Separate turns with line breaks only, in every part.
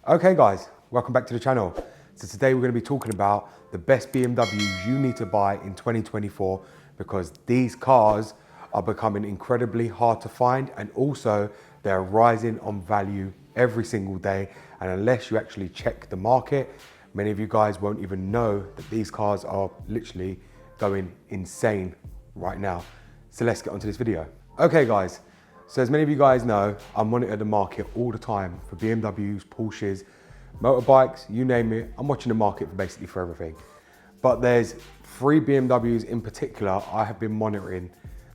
Okay guys, welcome back to the channel. So today we're going to be talking about the best BMWs you need to buy in 2024 because these cars are becoming incredibly hard to find and also they're rising on value every single day, and unless you actually check the market, many of you guys won't even know that these cars are literally going insane right now. So let's get onto this video. Okay guys, so as many of you guys know, I monitor the market all the time for BMWs, Porsches, motorbikes, you name it. I'm watching the market for basically for everything. But there's 3 BMWs in particular I have been monitoring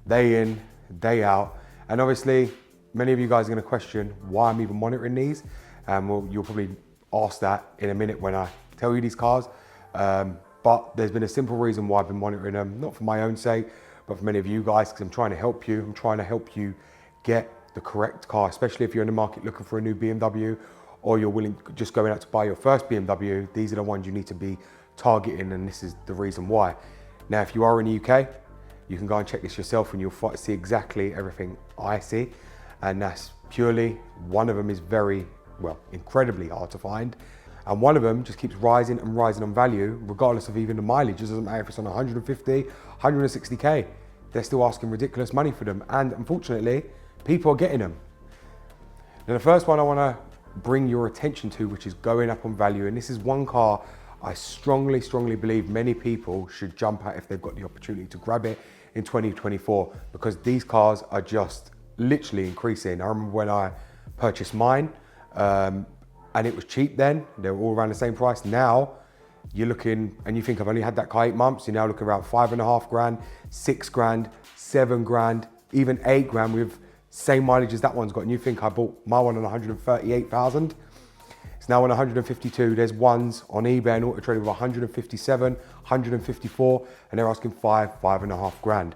day in, day out. And obviously, many of you guys are gonna question why I'm even monitoring these. Well, you'll probably ask that in a minute when I tell you these cars. But there's been a simple reason why I've been monitoring them, not for my own sake, but for many of you guys, because I'm trying to help you. I'm trying to help you get the correct car, especially if you're in the market looking for a new BMW or you're willing just going out to buy your first BMW. These are the ones you need to be targeting, and this is the reason why. Now, if you are in the UK, you can go and check this yourself and you'll see exactly everything I see. And that's purely, one of them is very, well, incredibly hard to find. And one of them just keeps rising and rising on value, regardless of even the mileage. It doesn't matter if it's on 150, 160K. They're still asking ridiculous money for them. And unfortunately, people are getting them. Now, the first one I want to bring your attention to, which is going up on value, and this is one car I strongly believe many people should jump at if they've got the opportunity to grab it in 2024, because these cars are just literally increasing. I remember when I purchased mine, and it was cheap then. They were all around the same price. Now, you're looking, and you think I've only had that car 8 months, you're now looking around 5.5 grand, 6 grand, 7 grand, even 8 grand with same mileage as that one's got. And you think I bought my one on 138,000. It's now on 152. There's ones on eBay and Auto Trader with 157, 154, and they're asking 5.5 grand.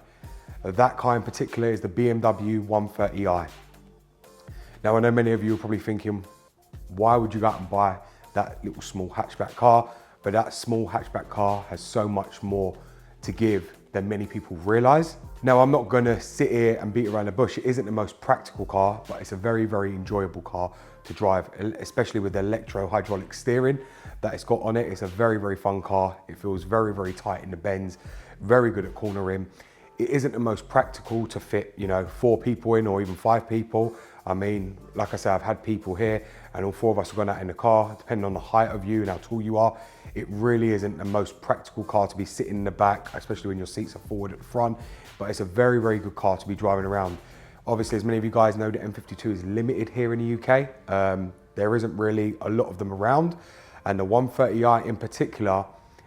That car in particular is the BMW 130i. Now, I know many of you are probably thinking, why would you go out and buy that little small hatchback car? But that small hatchback car has so much more to give than many people realize. Now, I'm not gonna sit here and beat around the bush. It isn't the most practical car, but it's a very enjoyable car to drive, especially with the electro hydraulic steering that it's got on it. It's a very fun car. It feels very tight in the bends, very good at cornering. It isn't the most practical to fit, 4 people in or even 5 people. I mean, like I said, I've had people here and all 4 of us have gone out in the car, depending on the height of you and how tall you are. It really isn't the most practical car to be sitting in the back, especially when your seats are forward at the front, but it's a very good car to be driving around. Obviously, as many of you guys know, the M52 is limited here in the UK. There isn't really a lot of them around, and the 130i in particular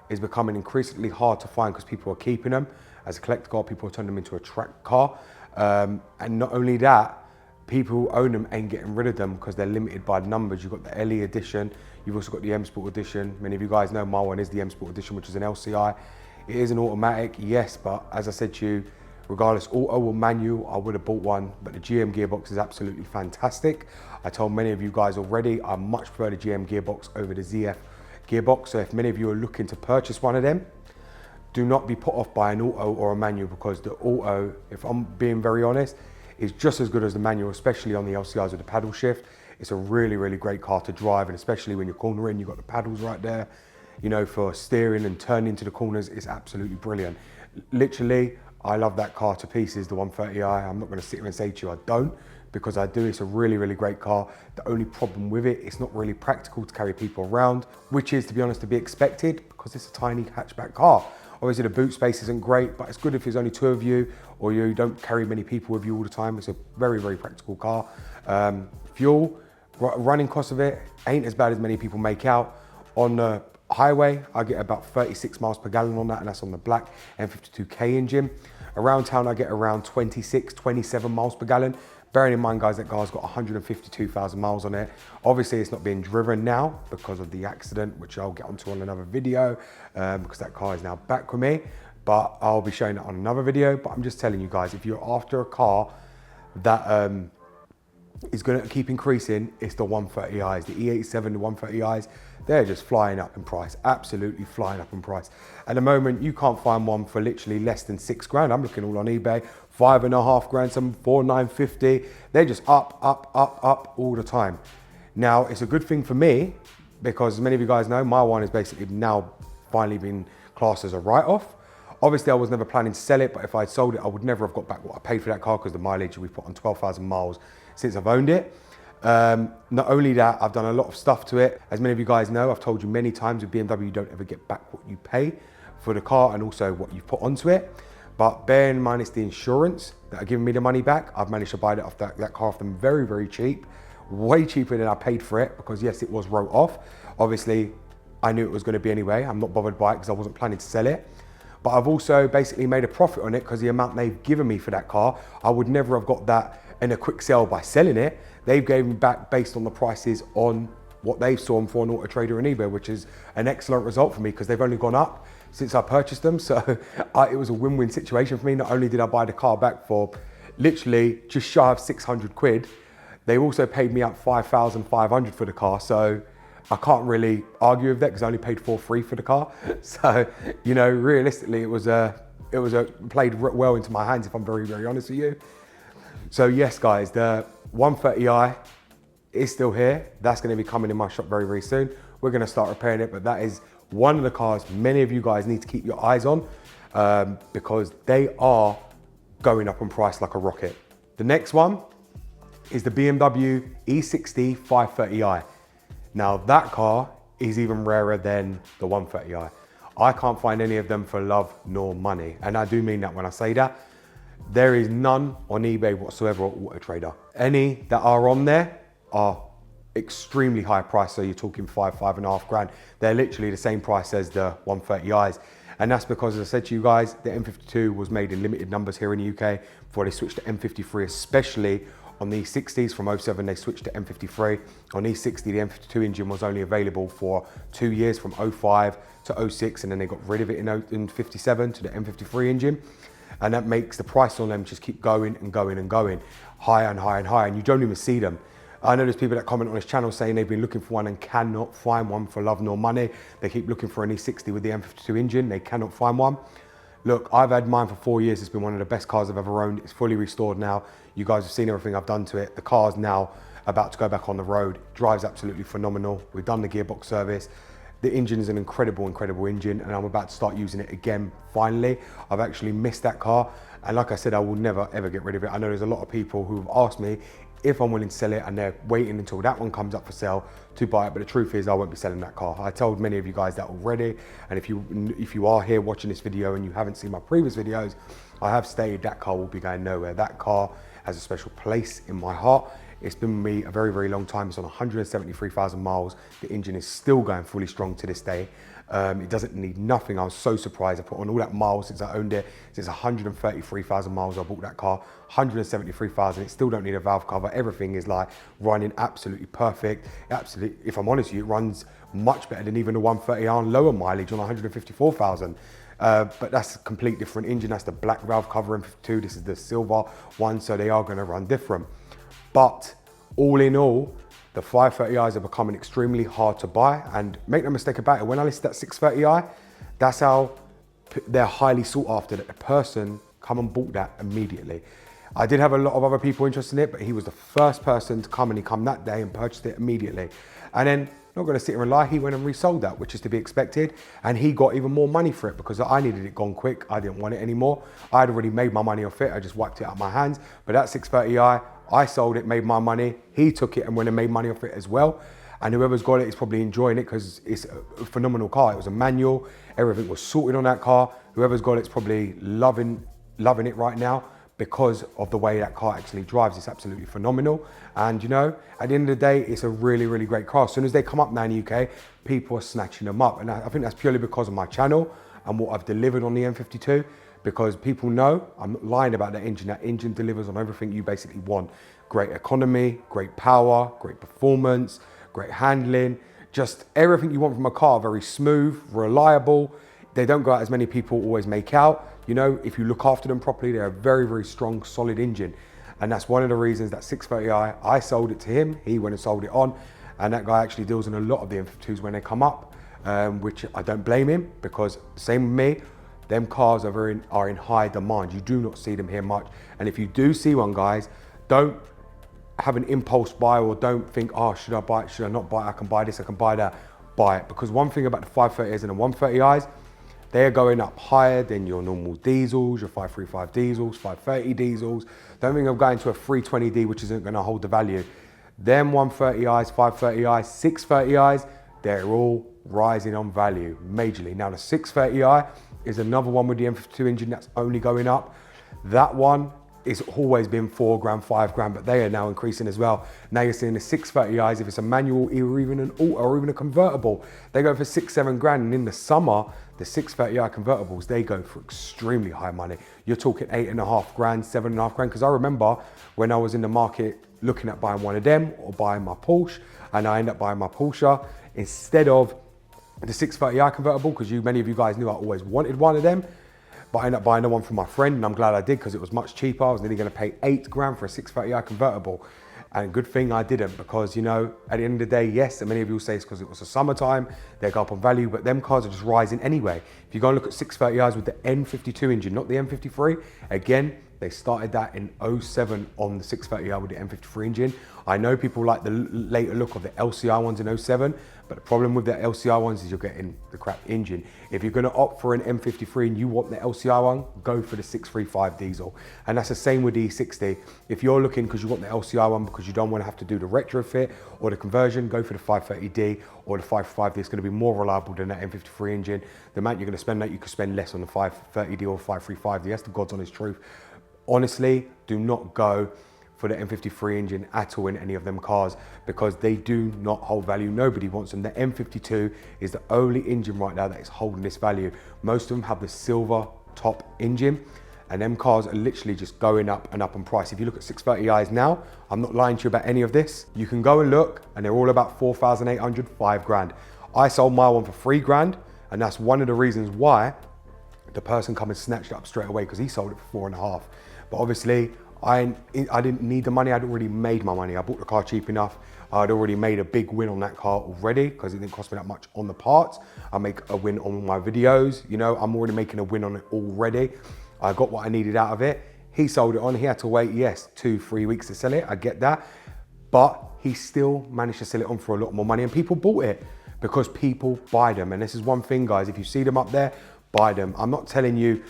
is becoming increasingly hard to find because people are keeping them. As a collector car, people are turning them into a track car. And not only that, people who own them ain't getting rid of them because they're limited by numbers. You've got the LE edition, you've also got the M Sport edition. Many of you guys know my one is the M Sport edition, which is an LCI. It is an automatic, yes, but as I said to you, regardless, auto or manual, I would have bought one, but the GM gearbox is absolutely fantastic. I told many of you guys already, I much prefer the GM gearbox over the ZF gearbox. So if many of you are looking to purchase one of them, do not be put off by an auto or a manual, because the auto, if I'm being very honest, is just as good as the manual, especially on the LCIs with the paddle shift. It's a really great car to drive, and especially when you're cornering, you've got the paddles right there, for steering and turning into the corners. It's absolutely brilliant. Literally, I love that car to pieces, the 130i. I'm not gonna sit here and say to you I don't, because I do. It's a really great car. The only problem with it, it's not really practical to carry people around, which is, to be honest, to be expected because it's a tiny hatchback car. Obviously the boot space isn't great, but it's good if there's only 2 of you or you don't carry many people with you all the time. It's a very practical car. Fuel, running cost of it ain't as bad as many people make out. On the highway, I get about 36 miles per gallon on that, and that's on the black M52K engine. Around town, I get around 26, 27 miles per gallon. Bearing in mind, guys, that car's got 152,000 miles on it. Obviously, it's not being driven now because of the accident, which I'll get onto on another video, because that car is now back with me. But I'll be showing that on another video. But I'm just telling you guys, if you're after a car that is going to keep increasing, it's the 130i's, the E87, the 130i's. They're just flying up in price, absolutely flying up in price. At the moment, you can't find one for literally less than 6 grand. I'm looking all on eBay, 5.5 grand, some 4,950. They're just up all the time. Now, it's a good thing for me because as many of you guys know, my one is basically now finally been classed as a write-off. Obviously, I was never planning to sell it, but if I'd sold it, I would never have got back what I paid for that car because the mileage we put on 12,000 miles since I've owned it. Not only that, I've done a lot of stuff to it. As many of you guys know, I've told you many times with BMW, you don't ever get back what you pay for the car and also what you've put onto it. But bear in mind, it's the insurance that are giving me the money back. I've managed to buy that car off them very, very cheap, way cheaper than I paid for it because yes, it was wrote off. Obviously, I knew it was going to be anyway. I'm not bothered by it because I wasn't planning to sell it. But I've also basically made a profit on it because the amount they've given me for that car, I would never have got that in a quick sale by selling it. They've gave me back based on the prices on what they saw them for on Auto Trader and eBay, which is an excellent result for me because they've only gone up since I purchased them. So it was a win-win situation for me. Not only did I buy the car back for literally just shy of 600 quid, they also paid me out 5,500 for the car. So I can't really argue with that because I only paid $4,300 for the car. So, you know, realistically, it played well into my hands if I'm very, very honest with you. So yes, guys, the 130i is still here. That's going to be coming in my shop very, very soon. We're going to start repairing it, but that is one of the cars many of you guys need to keep your eyes on because they are going up in price like a rocket. The next one is the BMW E60 530i. Now that car is even rarer than the 130i. I can't find any of them for love nor money. And I do mean that when I say that. There is none on eBay whatsoever or Auto Trader. Any that are on there are extremely high price. So you're talking $5.5 grand. They're literally the same price as the 130i's. And that's because, as I said to you guys, the M52 was made in limited numbers here in the UK before they switched to M53, especially on the E60s. From 07, they switched to M53. On E60, the M52 engine was only available for 2 years, from 05 to 06, and then they got rid of it in 57 to the M53 engine. And that makes the price on them just keep going and going and going, higher and higher and higher, and you don't even see them. I know there's people that comment on this channel saying they've been looking for one and cannot find one for love nor money. They keep looking for an E60 with the M52 engine, they cannot find one. Look, I've had mine for 4 years. It's been one of the best cars I've ever owned. It's fully restored now. You guys have seen everything I've done to it. The car's now about to go back on the road. It drives absolutely phenomenal. We've done the gearbox service. The engine is an incredible, incredible engine, and I'm about to start using it again, finally. I've actually missed that car, and like I said, I will never, ever get rid of it. I know there's a lot of people who've asked me if I'm willing to sell it, and they're waiting until that one comes up for sale to buy it, but the truth is I won't be selling that car. I told many of you guys that already, and if you are here watching this video and you haven't seen my previous videos, I have stated that car will be going nowhere. That car has a special place in my heart. It's been with me a very, very long time. It's on 173,000 miles. The engine is still going fully strong to this day. It doesn't need nothing. I was so surprised. I put on all that miles since I owned it. Since 133,000 miles I bought that car. 173,000, it still don't need a valve cover. Everything is like running absolutely perfect. Absolutely, if I'm honest with you, it runs much better than even the 130 on lower mileage on 154,000. But that's a complete different engine. That's the black valve cover M52. This is the silver one, so they are going to run different. But all in all, the 530i's are becoming extremely hard to buy, and make no mistake about it, when I listed that 630i, that's how they're highly sought after, that the person come and bought that immediately. I did have a lot of other people interested in it, but he was the first person to come, and he come that day and purchased it immediately. And then, not gonna sit here and lie, he went and resold that, which is to be expected, and he got even more money for it because I needed it gone quick. I didn't want it anymore. I had already made my money off it. I just wiped it out of my hands. But that 630i, I sold it, made my money. He took it and went and made money off it as well. And whoever's got it is probably enjoying it because it's a phenomenal car. It was a manual. Everything was sorted on that car. Whoever's got it's probably loving it right now because of the way that car actually drives. It's absolutely phenomenal. And you know, at the end of the day, it's a really, really great car. As soon as they come up now in the UK, people are snatching them up. And I think that's purely because of my channel and what I've delivered on the M52. Because people know I'm not lying about that engine. That engine delivers on everything you basically want. Great economy, great power, great performance, great handling, just everything you want from a car. Very smooth, reliable. They don't go out as many people always make out. You know, if you look after them properly, they're a very, very strong, solid engine. And that's one of the reasons that 630i, I sold it to him. He went and sold it on. And that guy actually deals in a lot of the M52s when they come up, which I don't blame him because same with me. Them cars are in high demand. You do not see them here much. And if you do see one, guys, don't have an impulse buy or don't think, oh, should I buy it, should I not buy it, I can buy this, I can buy that, buy it. Because one thing about the 530Is and the 130Is, they're going up higher than your normal diesels, your 535 diesels, 530 diesels. Don't think of going to a 320D, which isn't gonna hold the value. Them 130Is, 530Is, 630Is, they're all rising on value majorly. Now the 630i is another one with the M52 engine that's only going up. That one it's always been 4 grand, 5 grand, but they are now increasing as well. Now you're seeing the 630Is, if it's a manual or even an auto or even a convertible, they go for 6, 7 grand. And in the summer, the 630i convertibles, they go for extremely high money. You're talking 8.5 grand, 7.5 grand. Because I remember when I was in the market looking at buying one of them or buying my Porsche, and I end up buying my Porsche instead of the 630i convertible, because many of you guys knew I always wanted one of them. But I ended up buying the one from my friend, and I'm glad I did because it was much cheaper. I was nearly going to pay 8 grand for a 630i convertible. And good thing I didn't, because, you know, at the end of the day, yes, and many of you will say it's because it was the summertime, they go up on value, but them cars are just rising anyway. If you go and look at 630is with the N52 engine, not the M53, again, they started that in 07 on the 630i with the M53 engine. I know people like the later look of the LCI ones in 07, but the problem with the LCI ones is you're getting the crap engine. If you're gonna opt for an M53 and you want the LCI one, go for the 635 diesel. And that's the same with the E60. If you're looking because you want the LCI one because you don't wanna have to do the retrofit or the conversion, go for the 530D or the 550. It's gonna be more reliable than that M53 engine. The amount you're gonna spend that, you could spend less on the 530D or 535D. That's the God's honest truth. Honestly, do not go for the M53 engine at all in any of them cars, because they do not hold value. Nobody wants them. The M52 is the only engine right now that is holding this value. Most of them have the silver top engine, and them cars are literally just going up and up in price. If you look at 630is now, I'm not lying to you about any of this. You can go and look, and they're all about 4,800, 5 grand. I sold my one for 3 grand, and that's one of the reasons why the person come and snatched it up straight away, because he sold it for 4.5. But obviously, I didn't need the money. I'd already made my money. I bought the car cheap enough. I'd already made a big win on that car already, because it didn't cost me that much on the parts. I make a win on my videos. You know, I'm already making a win on it already. I got what I needed out of it. He sold it on. He had to wait, yes, 2-3 weeks to sell it. I get that. But he still managed to sell it on for a lot more money, and people bought it because people buy them. And this is one thing, guys, if you see them up there, buy them. I'm not telling you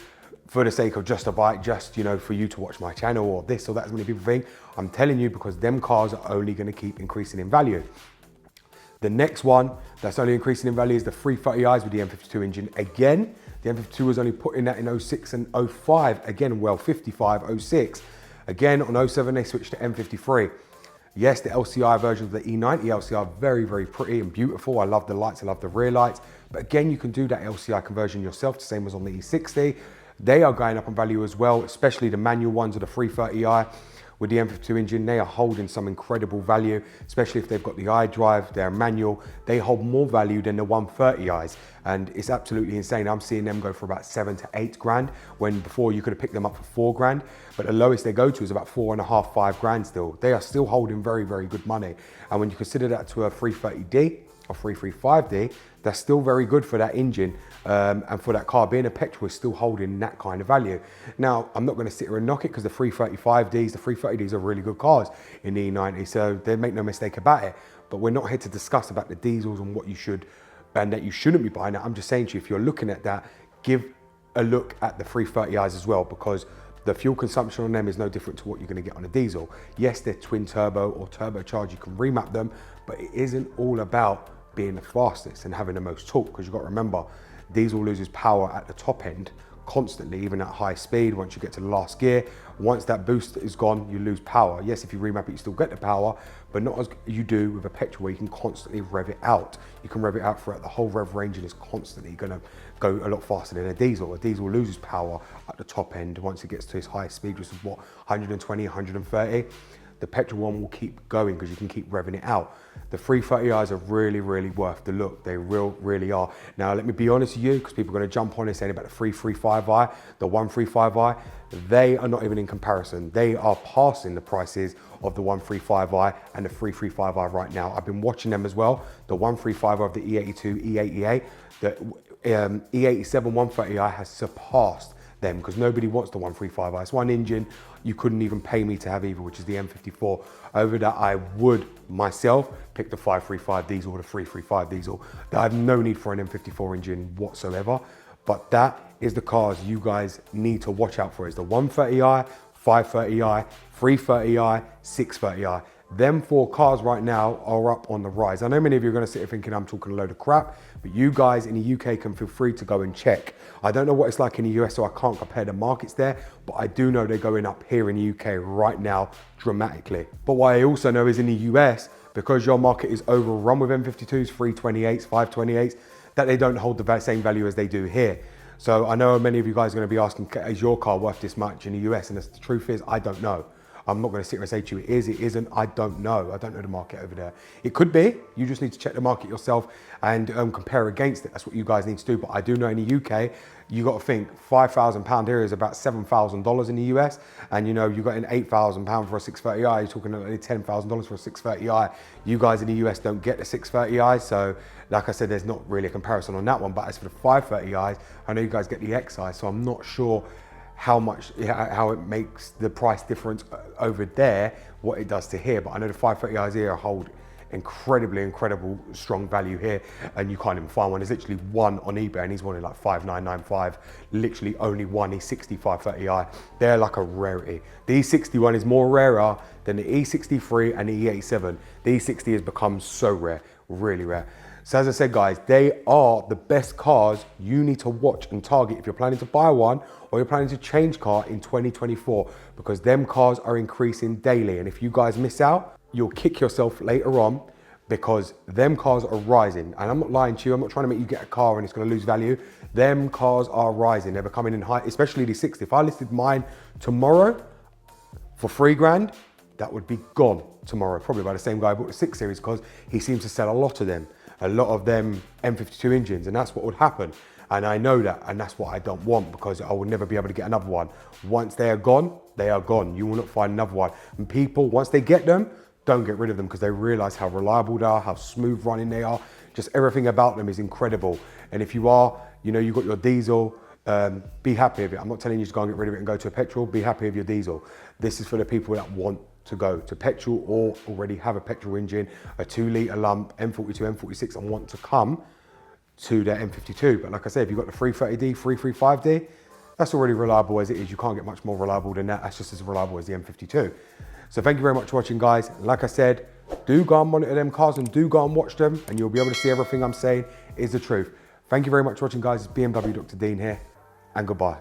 for the sake of just a bike, just, you know, for you to watch my channel or this or that, as many people think. I'm telling you because them cars are only going to keep increasing in value. The next one that's only increasing in value is the 330is with the M52 engine. Again, the M52 was only put in that in 06 and 05. Again, well, 55, 06. Again, on 07, they switched to M53. Yes, the LCI versions of the E90 LCI are very, very pretty and beautiful. I love the lights, I love the rear lights. But again, you can do that LCI conversion yourself, the same as on the E60. They are going up in value as well, especially the manual ones of the 330i with the M52 engine. They are holding some incredible value, especially if they've got the iDrive, they're manual. They hold more value than the 130is, and it's absolutely insane. I'm seeing them go for about 7 to 8 grand, when before you could have picked them up for 4 grand, but the lowest they go to is about 4.5, 5 grand still. They are still holding very, very good money. And when you consider that to a 330D, or 335D, that's still very good for that engine, and for that car being a petrol is still holding that kind of value. Now, I'm not going to sit here and knock it, because the 335Ds, the 330Ds are really good cars in the E90, so they make no mistake about it. But we're not here to discuss about the diesels and what you should and that you shouldn't be buying that. I'm just saying to you, if you're looking at that, give a look at the 330is as well, because the fuel consumption on them is no different to what you're going to get on a diesel. Yes, they're twin turbo or turbocharged, you can remap them, but it isn't all about being the fastest and having the most torque, because you've got to remember, diesel loses power at the top end constantly, even at high speed. Once you get to the last gear, once that boost is gone, you lose power. Yes, if you remap it, you still get the power, but not as you do with a petrol, where you can constantly rev it out. You can rev it out throughout the whole rev range, and it's constantly going to go a lot faster than a diesel. A diesel loses power at the top end once it gets to its highest speed, which is what, 120, 130. The petrol one will keep going because you can keep revving it out. The 330is are really, really worth the look. They really are. Now, let me be honest with you, because people are going to jump on and saying about the 335i, the 135i, they are not even in comparison. They are passing the prices of the 135i and the 335i right now. I've been watching them as well. The 135i of the E82, E88, the E87 130i has surpassed them because nobody wants the 135i. It's one engine you couldn't even pay me to have either, which is the M54. Over that, I would myself pick the 535 diesel or the 335 diesel. I have no need for an M54 engine whatsoever, but that is the cars you guys need to watch out for. It's the 130i, 530i, 330i, 630i. Them 4 cars right now are up on the rise. I know many of you are going to sit here thinking I'm talking a load of crap, but you guys in the UK can feel free to go and check. I don't know what it's like in the US, so I can't compare the markets there, but I do know they're going up here in the UK right now dramatically. But what I also know is in the US, because your market is overrun with M52s, 328s, 528s, that they don't hold the same value as they do here. So I know many of you guys are going to be asking, is your car worth this much in the US? And the truth is, I don't know. I'm not going to sit here and say to you, it is, it isn't. I don't know. I don't know the market over there. It could be. You just need to check the market yourself and compare against it. That's what you guys need to do. But I do know in the UK, you got to think £5,000 here is about $7,000 in the US. And you know, you got an £8,000 for a 630i. You're talking only $10,000 for a 630i. You guys in the US don't get the 630i. So like I said, there's not really a comparison on that one. But as for the 530is, I know you guys get the XI. So I'm not sure how it makes the price difference over there, what it does to here. But I know the 530is here hold incredible strong value here, and you can't even find one. There's literally one on eBay and he's wanting like 5,995, literally only one E60 530i. They're like a rarity. The E61 is more rarer than the E63 and the E87. The E60 has become so rare, really rare. So as I said, guys, they are the best cars you need to watch and target if you're planning to buy one or you're planning to change car in 2024, because them cars are increasing daily. And if you guys miss out, you'll kick yourself later on, because them cars are rising. And I'm not lying to you. I'm not trying to make you get a car and it's going to lose value. Them cars are rising. They're becoming in high, especially the 60. If I listed mine tomorrow for £3,000, that would be gone tomorrow, probably by the same guy who bought the 6 Series, because he seems to sell a lot of them M52 engines, and that's what would happen. And I know that, and that's what I don't want, because I will never be able to get another one. Once they are gone, they are gone. You will not find another one. And people, once they get them, don't get rid of them, because they realize how reliable they are, how smooth running they are. Just everything about them is incredible. And if you are, you know, you've got your diesel, be happy with it. I'm not telling you to go and get rid of it and go to a petrol. Be happy with your diesel. This is for the people that want to go to petrol or already have a petrol engine, a 2-litre lump, M42, M46, and want to come to their M52. But like I said, if you've got the 330D, 335D, that's already reliable as it is. You can't get much more reliable than that. That's just as reliable as the M52. So thank you very much for watching, guys. Like I said, do go and monitor them cars and do go and watch them, and you'll be able to see everything I'm saying is the truth. Thank you very much for watching, guys. It's BMW Dr. Dean here, and goodbye.